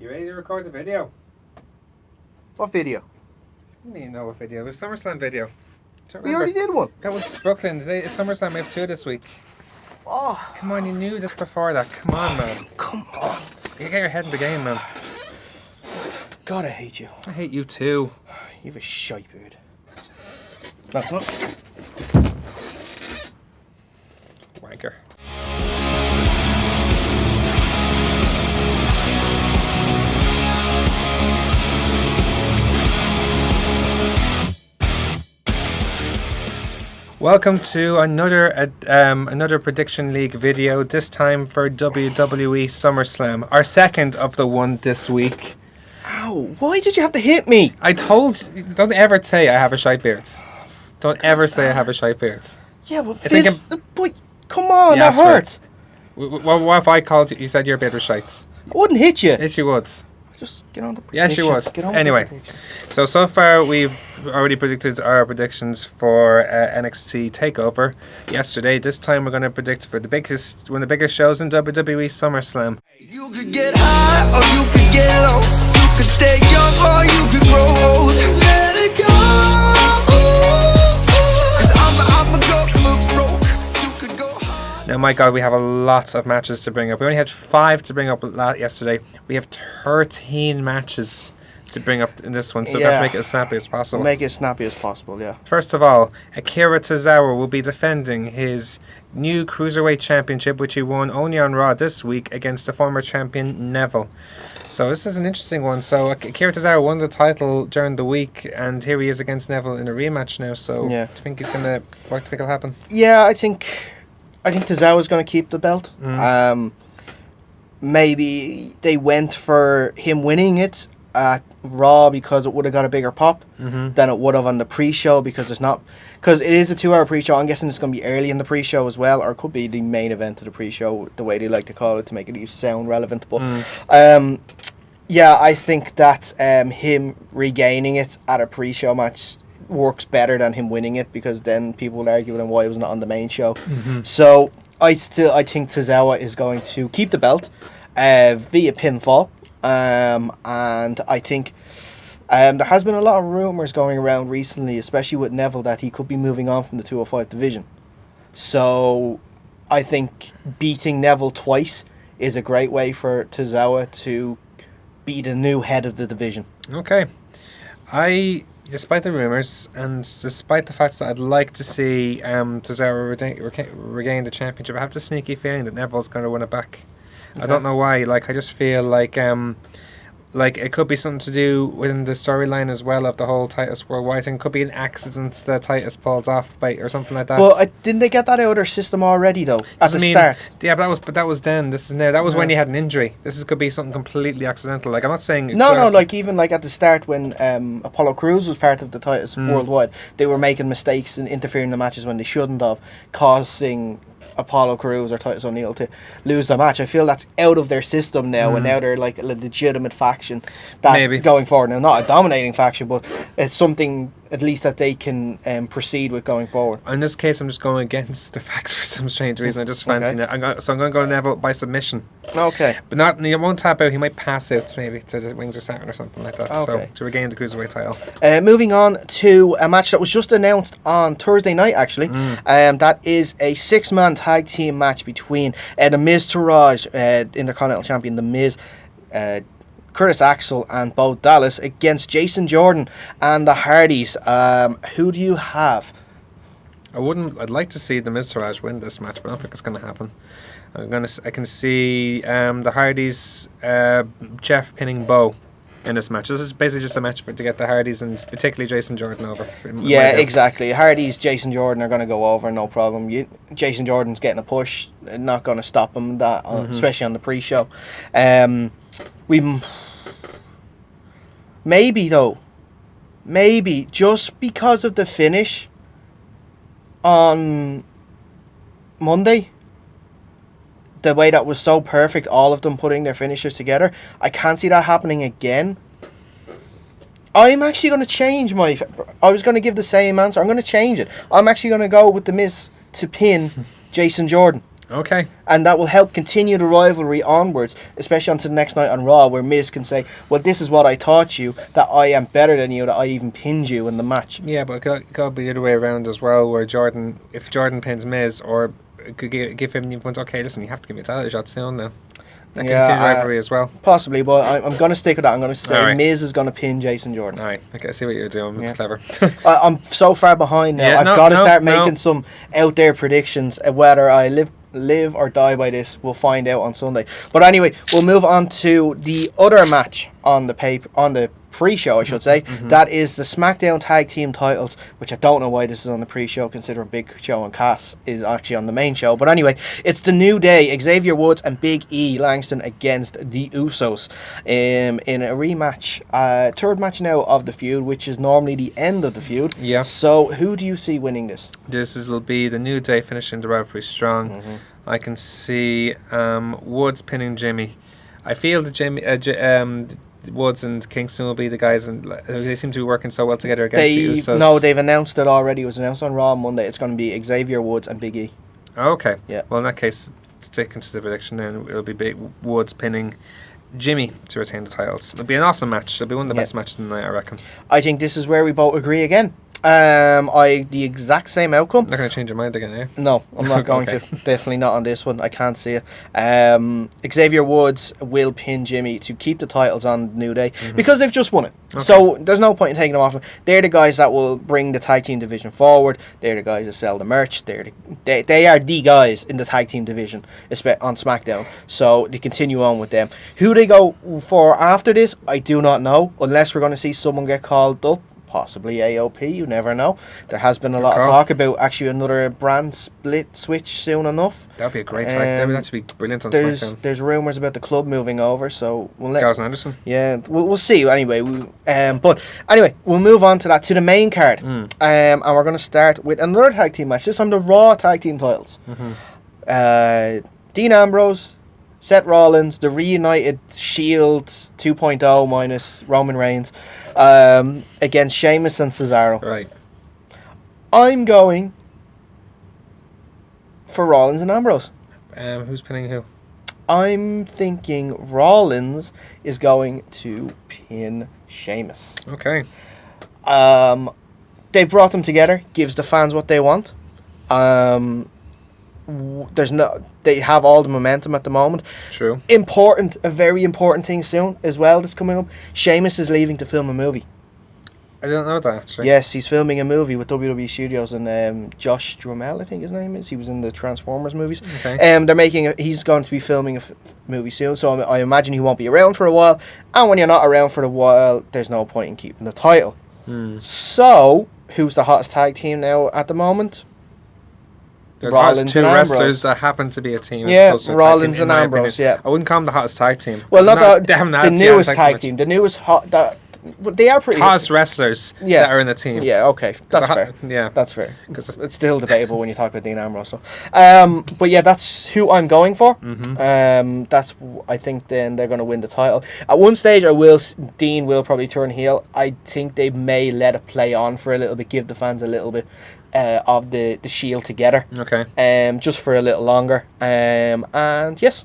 You ready to record the video? What video? I didn't even know what video. It was SummerSlam video. We already did one. That was Brooklyn. Today it's SummerSlam. We have 2 this week. Oh, Come on, you knew this before that. Come on, man. come on. You get your head in the game, man. God, I hate you. I hate you too. You have a shite beard. That's not. Wanker. Welcome to another Prediction League video, this time for WWE Summerslam, our second of the one this week. Ow, why did you have to hit me? I told you, don't ever say I have a shite beard. Don't ever say I have a shite beard. Yeah, but this... Boy, come on, Yeah, that hurt. What if I called you, you said your beard was shites? I wouldn't hit you. Yes, you would. Just get on the predictions. Yes, you would. Get on Anyway, so far we've already predicted our predictions for NXT TakeOver yesterday. This time we're going to predict for one of the biggest shows in WWE SummerSlam. You could get high or you could get low. You could stay young or you could grow old. Let it go. 'Cause I'm a go broke. You could go high. Now, my God, we have a lot of matches to bring up. We only had 5 to bring up yesterday. We have 13 matches to bring up in this one, so we have to make it as snappy as possible. Make it as snappy as possible, yeah. First of all, Akira Cesaro will be defending his new Cruiserweight Championship, which he won only on Raw this week against the former champion Neville. So this is an interesting one. So Akira Cesaro won the title during the week, and here he is against Neville in a rematch now. So Yeah. do you think what do you think will happen? Yeah, I think Cesaro's going to keep the belt. Maybe they went for him winning it at Raw because it would have got a bigger pop than it would have on the pre-show, because it is a 2-hour pre-show. I'm guessing it's going to be early in the pre-show as well, or it could be the main event of the pre-show, the way they like to call it, to make it sound relevant. But yeah, I think that him regaining it at a pre-show match works better than him winning it, because then people will argue with him why it was not on the main show. So I think Cesaro is going to keep the belt via pinfall. And I think there has been a lot of rumours going around recently, especially with Neville, that he could be moving on from the 205 division. So I think beating Neville twice is a great way for Cesaro to be the new head of the division. Okay. Despite the rumours, and despite the fact that I'd like to see Cesaro regain the championship, I have the sneaky feeling that Neville's going to win it back. Okay. I don't know why. I just feel like it could be something to do within the storyline as well of the whole Titus Worldwide thing. Could be an accident that Titus pulls off or something like that. Well, didn't they get that out of their system already though? At the start. Yeah, but that was then. This is now. That was when he had an injury. Could be something completely accidental. I'm not saying. Even at the start when Apollo Crews was part of the Titus Worldwide, they were making mistakes and interfering in the matches when they shouldn't have, causing Apollo Crews or Titus O'Neil to lose the match. I feel that's out of their system now, and now they're like a legitimate faction that Maybe going forward. Now, not a dominating faction, but it's something at least that they can proceed with going forward. In this case, I'm just going against the facts for some strange reason. I just fancy that. So I'm going to go Neville by submission. Okay. But he won't tap out. He might pass out maybe to the Wings of Saturn or something like that. Okay. So to regain the Cruiserweight title. Moving on to a match that was just announced on Thursday night, actually. That is a 6-man tag team match between The Miz Taraj, Intercontinental Champion The Miz, Curtis Axel and Bo Dallas, against Jason Jordan and the Hardys. Who do you have? I'd like to see the Miz Taraj win this match, but I don't think it's going to happen. I can see the Hardys, Jeff pinning Bo in this match. This is basically just a match to get the Hardys and particularly Jason Jordan over. Yeah, exactly. Hardys, Jason Jordan are going to go over, no problem. Jason Jordan's getting a push, not going to stop him, especially on the pre-show. Maybe just because of the finish on Monday, the way that was so perfect, all of them putting their finishers together, I can't see that happening again. I'm actually going to change I was going to give the same answer. I'm going to change it. I'm actually going to go with The Miz to pin Jason Jordan. Okay. And that will help continue the rivalry onwards, especially onto the next night on Raw, where Miz can say, well, this is what I taught you, that I am better than you, that I even pinned you in the match. Yeah, but it could be the other way around as well, where if Jordan pins Miz, or could give him the influence, okay, listen, you have to give me a title shot soon now. That can continue the rivalry as well. Possibly, but I'm going to stick with that. I'm going to say Right. Miz is going to pin Jason Jordan. Alright, okay, I see what you're doing. It's clever. I'm so far behind now. Yeah, I've got to start making some out there predictions. Whether I live or die by this, we'll find out on Sunday. But anyway, we'll move on to the other match on the pre-show, I should say. That is the SmackDown Tag Team titles, which I don't know why this is on the pre-show, considering Big Show and Cass is actually on the main show. But anyway, it's the New Day, Xavier Woods and Big E Langston against the Usos in a rematch, third match now of the feud, which is normally the end of the feud. Yeah. So who do you see winning this? Will be the New Day finishing the rivalry strong. I can see Woods pinning Jimmy. I feel that Woods and Kingston will be the guys, and they seem to be working so well together against the Usos. No, they've announced it already. It was announced on Raw on Monday. It's going to be Xavier Woods and Big E. Okay. Yeah. Well, in that case, sticking to the prediction, then it'll be Big Woods pinning Jimmy to retain the titles. It'll be an awesome match. It'll be one of the best matches of the night, I reckon. I think this is where we both agree again. The exact same outcome. Not going to change your mind again, eh? No, I'm not going to. Definitely not on this one. I can't see it. Xavier Woods will pin Jimmy to keep the titles on New Day because they've just won it. Okay. So there's no point in taking them off. They're the guys that will bring the tag team division forward. They're the guys that sell the merch. They are the guys in the tag team division on SmackDown. So they continue on with them. Who they go for after this, I do not know. Unless we're going to see someone get called up. Possibly AOP, you never know. There has been a lot of talk about actually another brand split switch soon enough. That would be a great tag. That would actually be brilliant on SmackDown. There's rumours about the club moving over, so we'll let Giles and Anderson. Yeah, we'll see anyway. But anyway, we'll move on to the main card. And we're going to start with another tag team match. This on the Raw tag team titles. Dean Ambrose, Seth Rollins, the reunited Shield 2.0 minus Roman Reigns, against Sheamus and Cesaro. Right. I'm going for Rollins and Ambrose. Who's pinning who? I'm thinking Rollins is going to pin Sheamus. Okay. They brought them together, gives the fans what they want. They have all the momentum at the moment. True. A very important thing soon as well that's coming up. Sheamus is leaving to film a movie. I don't know that, actually. Yes, he's filming a movie with WWE Studios and Josh Duhamel, I think his name is. He was in the Transformers movies. Okay. He's going to be filming a movie soon, so I imagine he won't be around for a while. And when you're not around for a while, there's no point in keeping the title. So, who's the hottest tag team now at the moment? There's Rollins two and wrestlers Ambrose. that happen to be a team. Yeah, as opposed to a Rollins tag team, and in my Ambrose, opinion. yeah. I wouldn't call them the hottest tag team. Well, they haven't had the newest tag match. team. The newest they are pretty hottest wrestlers that are in the team. Yeah, okay. That's fair. Yeah. That's fair. It's still debatable when you talk about Dean Ambrose. So. But yeah, that's who I'm going for. I think then they're going to win the title. At one stage, Dean will probably turn heel. I think they may let it play on for a little bit, give the fans a little bit of the Shield together. Okay. Just for a little longer. And yes.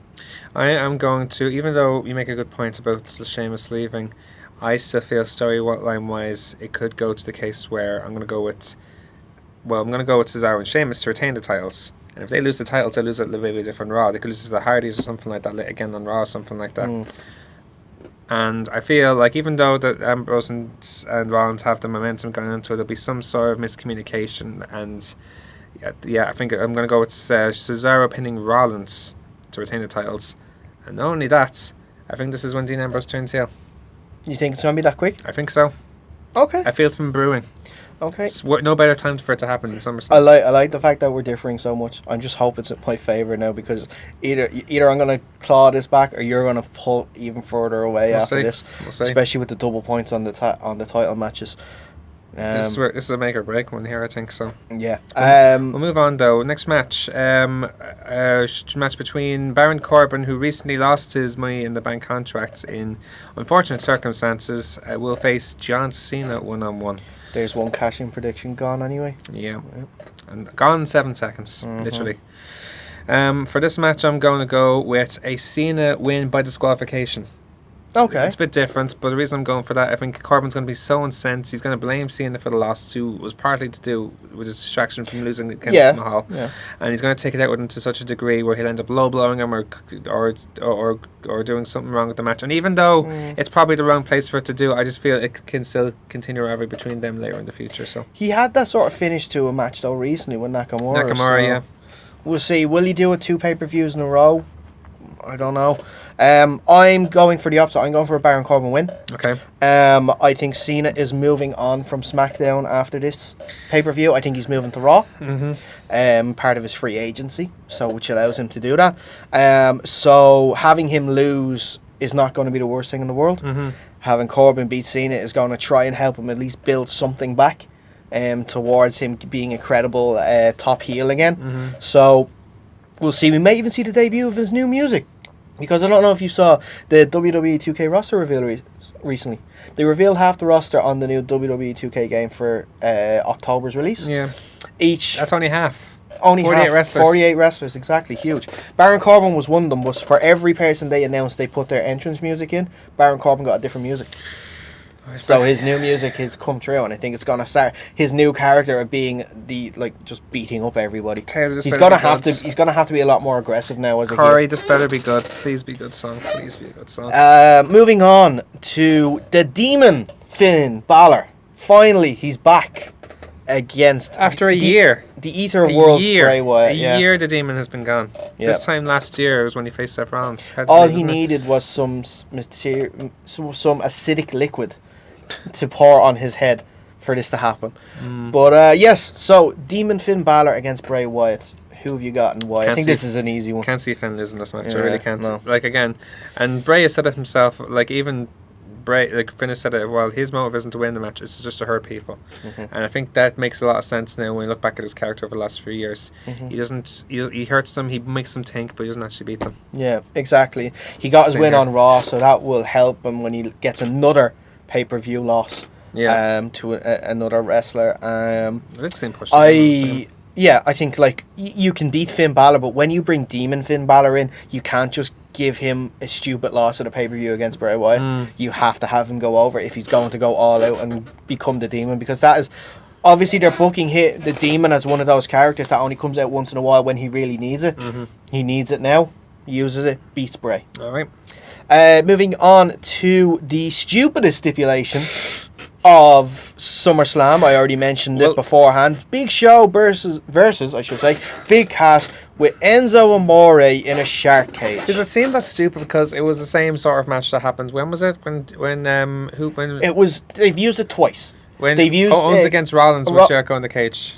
I am going to, even though you make a good point about Sheamus leaving, I still feel storyline-wise it could go to the case where I'm going to go with Cesaro and Sheamus to retain the titles. And if they lose the titles, they lose it maybe a different Raw. They could lose to the Hardys or something like that again on Raw or something like that. And I feel like even though that Ambrose and Rollins have the momentum going into it, there'll be some sort of miscommunication. And I think I'm going to go with Cesaro pinning Rollins to retain the titles. And not only that, I think this is when Dean Ambrose turns heel. You think it's going to be that quick? I think so. Okay. I feel it's been brewing. Okay. It's no better time for it to happen in SummerSlam. I like the fact that we're differing so much. I'm just hoping it's in my favour now because either I'm going to claw this back or you're going to pull even further away after this. We'll see. Especially with the double points on the title matches. This is a make or break one here, I think so. Yeah. We'll move on though. Next match, match between Baron Corbin, who recently lost his Money in the Bank contracts in unfortunate circumstances, will face John Cena 1-on-1. There's one cash-in prediction gone anyway. Yeah, and gone in 7 seconds, literally. For this match, I'm going to go with a Cena win by disqualification. Okay. It's a bit different, but the reason I'm going for that, I think Corbin's going to be so incensed. He's going to blame Cena for the loss, who was partly to do with his distraction from losing against Mahal. Yeah. And he's going to take it out with him to such a degree where he'll end up low blowing him or doing something wrong with the match. And even though it's probably the wrong place for it to do, I just feel it can still continue rivalry between them later in the future. So He had that sort of finish to a match though recently with Nakamura. Nakamura, so yeah. We'll see. Will he do it 2 pay-per-views in a row? I don't know. I'm going for the opposite. I'm going for a Baron Corbin win. Okay. I think Cena is moving on from SmackDown after this pay-per-view. I think he's moving to Raw. Part of his free agency, so which allows him to do that. So having him lose is not going to be the worst thing in the world. Having Corbin beat Cena is going to try and help him at least build something back towards him being a credible top heel again. So we'll see. We may even see the debut of his new music. Because I don't know if you saw the WWE 2K roster reveal recently. They revealed half the roster on the new WWE 2K game for October's release. Yeah. That's only half. Only 48 half, wrestlers. 48 wrestlers, exactly, huge. Baron Corbin was one of them, but for every person they announced they put their entrance music in, Baron Corbin got a different music. So his new music has come true, and I think it's gonna start his new character of being just beating up everybody. He's gonna have to be a lot more aggressive now as a Corey, heel. this better be good. Please be a good song. Please be a good song. Moving on to the Demon Finn Balor. Finally, he's back against After a year. The Ether World's Bray Wyatt. A year the Demon has been gone. Yeah. This time last year was when he faced Seth Rollins. All he needed was some acidic liquid to pour on his head for this to happen. But yes, so Demon Finn Balor against Bray Wyatt. Who have you got and why? I think this is an easy one. Can't see Finn losing this match. I really can't. No. Again, and Bray has said it himself. Even Bray, Finn has said it. Well, his motive isn't to win the match; it's just to hurt people. And I think that makes a lot of sense now when you look back at his character over the last few years. He doesn't. He hurts them. He makes them think, but he doesn't actually beat them. Yeah, exactly. He got his win on Raw, so that will help him when he gets another pay-per-view loss. To another wrestler. I think you can beat Finn Balor, but when you bring Demon Finn Balor in, you can't just give him a stupid loss at a pay-per-view against Bray Wyatt. You have to have him go over if he's going to go all out and become the Demon, because that is obviously they're booking the Demon as one of those characters that only comes out once in a while when he really needs it. He needs it now. He uses it. Beats Bray. All right. Moving on to the stupidest stipulation of SummerSlam. I already mentioned it beforehand. Big Show versus I should say, Big Cass with Enzo Amore in a shark cage. Does it seem that stupid because it was the same sort of match that happened? When was it? When it was? They've used it twice. When they've used Owens against Rollins with Jericho in the cage.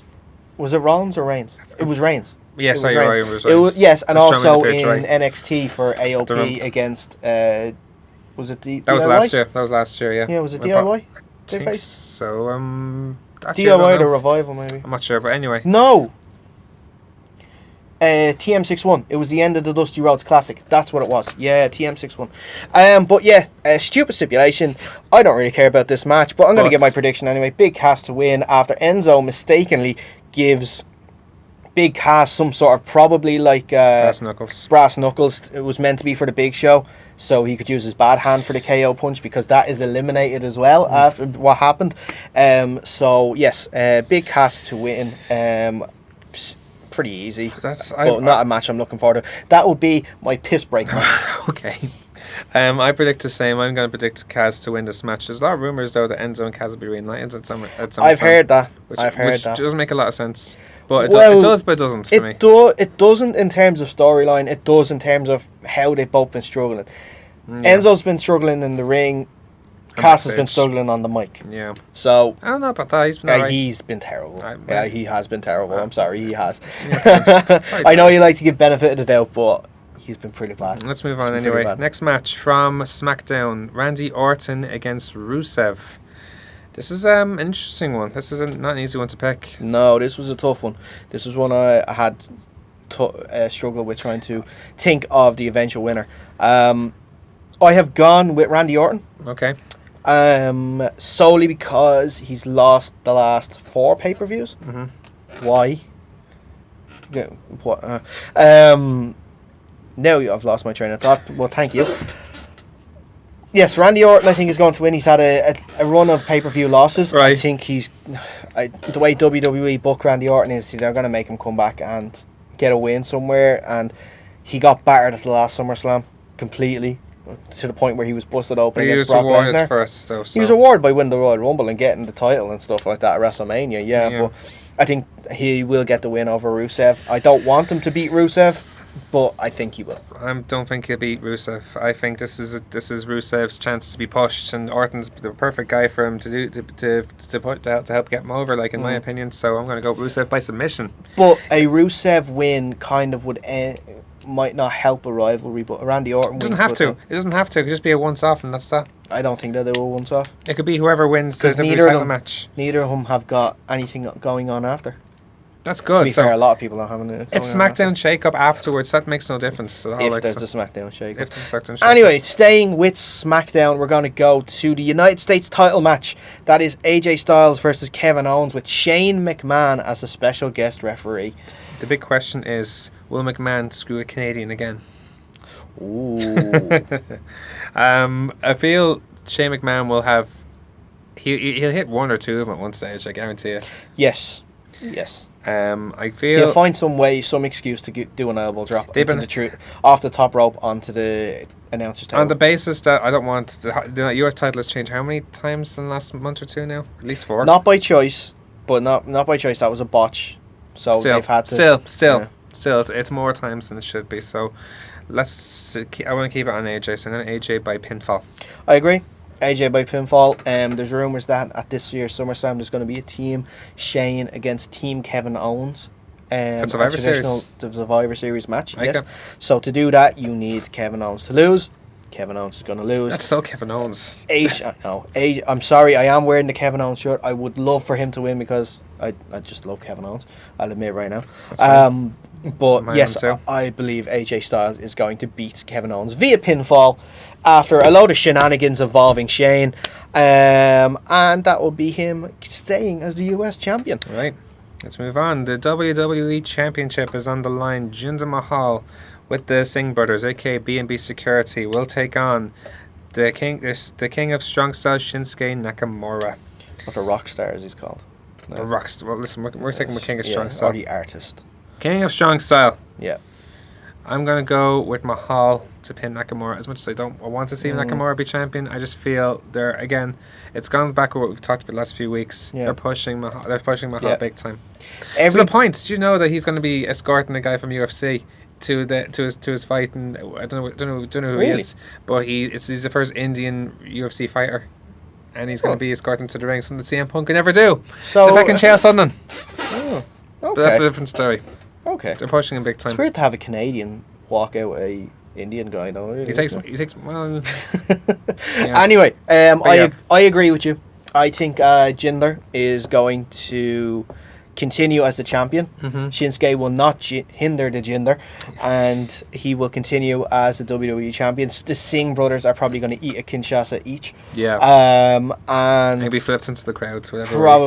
Was it Rollins or Reigns? It was Reigns. Yes, it was Reigns. It was yes, and also in NXT for AOP against. Was it the? That was last year. That was last year. Yeah. Yeah, was it DIY? I think so. DIY the Revival, maybe. I'm not sure, but anyway. No. TM61. It was the end of the Dusty Rhodes Classic. That's what it was. Yeah, TM61. But yeah, stupid stipulation. I don't really care about this match, but I'm going to get my prediction anyway. Big Cass to win after Enzo mistakenly gives Big Cass some sort of probably brass knuckles. It was meant to be for the Big Show, so he could use his bad hand for the KO punch because that is eliminated as well after what happened. So yes, Big Cass to win. Pretty easy. But not a match I'm looking forward to. That would be my piss break match. Okay. I predict the same. I'm going to predict Cass to win this match. There's a lot of rumours though that Enzo and Cass will be reunited at some. I've heard that. Which doesn't make a lot of sense. But it does, but it doesn't for me. It doesn't in terms of storyline. It does in terms of how they've both been struggling. Yeah. Enzo's been struggling in the ring. Cass has been struggling on the mic. Yeah. So I don't know about that. He's been he's been terrible. He has been terrible. I'm sorry, he has. Yeah, I know you like to give benefit of the doubt, but he's been pretty bad. Let's move on anyway. Next match from SmackDown: Randy Orton against Rusev. This is an interesting one. This is not an easy one to pick. No, this was a tough one. This was one I had struggled with trying to think of the eventual winner. I have gone with Randy Orton. Okay. Solely because he's lost the last 4 pay-per-views. Why? What? Now I've lost my train of thought. Well, thank you. Yes, Randy Orton, I think, is going to win. He's had a run of pay-per-view losses. Right. I think the way WWE book Randy Orton is, they're going to make him come back and get a win somewhere. And he got battered at the last SummerSlam completely, to the point where he was busted open But he against was Brock rewarded Lesnar. first, though. So. He was rewarded by winning the Royal Rumble and getting the title and stuff like that at WrestleMania. Yeah, but I think he will get the win over Rusev. I don't want him to beat Rusev, but I think he will. I don't think he'll beat Rusev. I think this is Rusev's chance to be pushed, and Orton's the perfect guy for him to help get him over. Like in my opinion, so I'm going to go Rusev by submission. But a Rusev win kind of might not help a rivalry, but a Randy Orton It doesn't have to. It doesn't have to. It could just be a once-off, and that's that. I don't think they'll do a once-off. It could be whoever wins the WWE neither of title them- match. Neither of them have got anything going on after. That's To good. be So fair, a lot of people don't have it. it's SmackDown shake-up afterwards. That makes no difference at all. If like, there's so. a SmackDown shake. If there's a SmackDown shake-up. Anyway, staying with SmackDown, we're going to go to the United States title match. That is AJ Styles versus Kevin Owens with Shane McMahon as a special guest referee. The big question is, will McMahon screw a Canadian again? Ooh. I feel Shane McMahon will have... He'll hit one or two of them at one stage, I guarantee you. Yes. I feel... He'll find some excuse to do an elbow drop off the top rope onto the announcer's table. On the basis that I don't want... The US title has changed how many times in the last month or two now? At least 4. Not by choice, but not by choice. That was a botch. So they've had to... Still, it's more times than it should be. So I want to keep it on AJ. So I'm going to AJ by pinfall. I agree. AJ by pinfall. There's rumours that at this year's SummerSlam there's going to be a team Shane against Team Kevin Owens. Survivor Series. The Survivor Series match. Okay. Yes. So to do that, you need Kevin Owens to lose. Kevin Owens is going to lose. That's so Kevin Owens. I'm sorry, I am wearing the Kevin Owens shirt. I would love for him to win because I just love Kevin Owens. I'll admit right now. But yes, I believe AJ Styles is going to beat Kevin Owens via pinfall after a load of shenanigans involving Shane. And that will be him staying as the US champion. Right. Let's move on. The WWE Championship is on the line. Jinder Mahal with the Singh brothers, aka B&B Security, will take on the king of strong style, Shinsuke Nakamura. What the rock star is he's called? A rockstar. Well, listen, we're taking the king of strong style. Or the artist. King of strong style. Yeah. I'm gonna go with Mahal to pin Nakamura. As much as I want to see Nakamura be champion, I just feel it's gone back with what we've talked about the last few weeks. Yeah. They're pushing Mahal big time. To the point, do you know that he's going to be escorting the guy from UFC to his fight? And I don't know who Really? he is, but he's the first Indian UFC fighter, and he's going to be escorting to the ring. Something that CM Punk can never do. So, it's affecting Chael Sonnen. Oh, But that's a different story. Okay. They're pushing him big time. It's weird to have a Canadian walk out a Indian guy, though. Really, He takes well. Anyway, yeah. I agree with you. I think Jinder is going to continue as the champion. Shinsuke will not hinder the Jinder, and he will continue as the WWE champion. The Singh brothers are probably going to eat a Kinshasa each. Yeah. And Maybe flips into the crowd. Whatever. probably